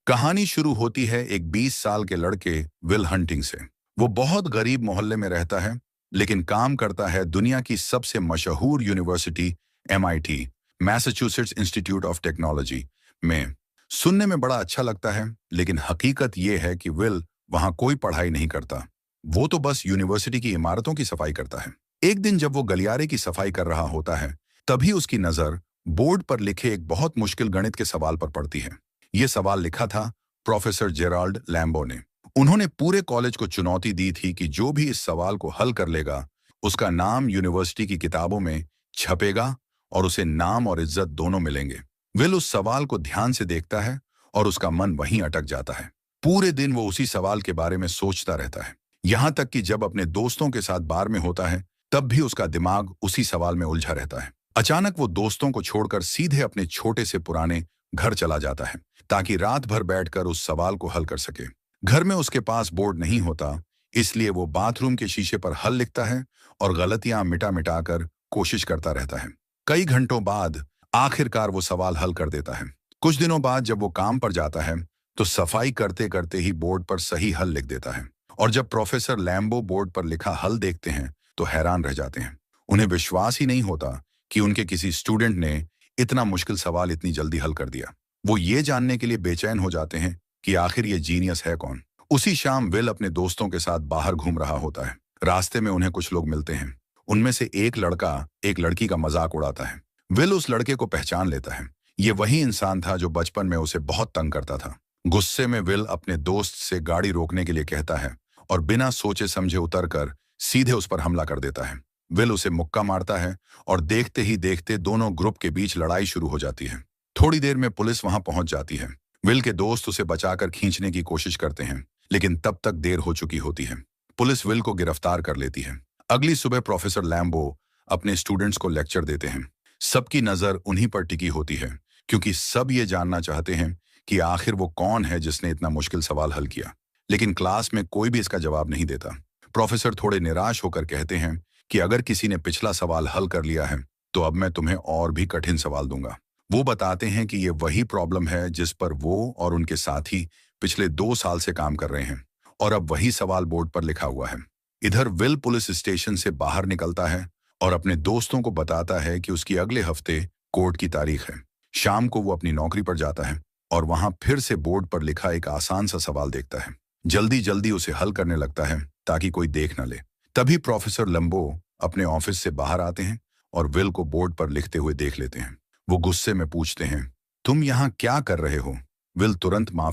कहानी शुरू होती है एक 20 साल के लड़के विल हंटिंग से। वो बहुत गरीब मोहल्ले में रहता है, लेकिन काम करता है दुनिया की सबसे मशहूर university MIT, Massachusetts institute of technology में। सुनने में बड़ा अच्छा लगता है, लेकिन हकीकत ये है कि विल वहां कोई पढ़ाई नहीं करता। वो तो बस यूनिवर्सिटी की इमारतों की सफाई करता है। एक दिन जब वो गलियारे की सफाई कर रहा होता है, तभी उसकी नजर बोर्ड पर लिखे एक बहुत मुश्किल गणित के सवाल पर पड़ती है। ये सवाल लिखा था प्रोफेसर जेराल्ड लैम्बो ने। उन्होंने पूरे कॉलेज को चुनौती दी थी कि जो भी इस सवाल को हल कर लेगा, उसका नाम यूनिवर्सिटी की किताबों में छपेगा और उसे नाम और इज्जत दोनों मिलेंगे। विल उस सवाल को ध्यान से देखता है और उसका मन वहीं अटक जाता है। पूरे दिन वो उसी सवाल के बारे में सोचता रहता है, यहाँ तक कि जब अपने दोस्तों के साथ बार में होता है, तब भी उसका दिमाग उसी सवाल में उलझा रहता है। अचानक वो दोस्तों को छोड़कर सीधे अपने छोटे से पुराने घर चला जाता है, ताकि रात भर बैठकर उस सवाल को हल कर सके। घर में उसके पास बोर्ड नहीं होता, इसलिए वो बाथरूम के शीशे पर हल लिखता है और गलतियां मिटा मिटा कर कोशिश करता रहता है। कई घंटों बाद आखिरकार वो सवाल हल कर देता है। कुछ दिनों बाद जब वो काम पर जाता है, तो सफाई करते करते ही बोर्ड पर सही हल लिख देता है। और जब प्रोफेसर लैम्बो बोर्ड पर लिखा हल देखते हैं, तो हैरान रह जाते हैं। उन्हें विश्वास ही नहीं होता कि उनके किसी स्टूडेंट ने इतना मुश्किल सवाल इतनी जल्दी हल कर दिया। वो ये जानने के लिए बेचैन हो जाते हैं कि आखिर ये जीनियस है कौन। उसी शाम विल अपने दोस्तों के साथ बाहर घूम रहा होता है। रास्ते में उन्हें कुछ लोग मिलते हैं। उनमें से एक लड़का एक लड़की का मजाक उड़ाता है। विल उस लड़के को पहचान लेता है। ये वही इंसान था जो बचपन में उसे बहुत तंग करता था। गुस्से में विल अपने दोस्त से गाड़ी रोकने के लिए कहता है और बिना सोचे समझे उतरकर सीधे उस पर हमला कर देता है। विल उसे मुक्का मारता है और देखते ही देखते दोनों ग्रुप के बीच लड़ाई शुरू हो जाती है। थोड़ी देर में पुलिस वहां पहुंच जाती है। विल के दोस्त उसे बचाकर खींचने की कोशिश करते हैं, लेकिन तब तक देर हो चुकी होती है। पुलिस विल को गिरफ्तार कर लेती है। अगली सुबह प्रोफेसर लैम्बो अपने स्टूडेंट्स को लेक्चर देते हैं। सबकी नजर उन्हीं पर टिकी होती है, क्योंकि सब ये जानना चाहते हैं कि आखिर वो कौन है जिसने इतना मुश्किल सवाल हल किया। लेकिन क्लास में कोई भी इसका जवाब नहीं देता। प्रोफेसर थोड़े निराश होकर कहते हैं कि अगर किसी ने पिछला सवाल हल कर लिया है, तो अब मैं तुम्हें और भी कठिन सवाल दूंगा। वो बताते हैं कि ये वही प्रॉब्लम है जिस पर वो और उनके साथी पिछले 2 साल से काम कर रहे हैं, और अब वही सवाल बोर्ड पर लिखा हुआ है। इधर विल पुलिस स्टेशन से बाहर निकलता है और अपने दोस्तों को बताता है कि उसकी अगले हफ्ते कोर्ट की तारीख है। शाम को वो अपनी नौकरी पर जाता है और वहां फिर से बोर्ड पर लिखा एक आसान सा सवाल देखता है। जल्दी जल्दी उसे हल करने लगता है ताकि कोई देख न ले। तभी प्रोफेसर लैम्बो अपने ऑफिस से बाहर आते हैं और विल को बोर्ड पर लिखते हुए देख लेते हैं। वो गुस्से में पूछते हैं, तुम यहाँ क्या कर रहे हो? विल तुरंत माफ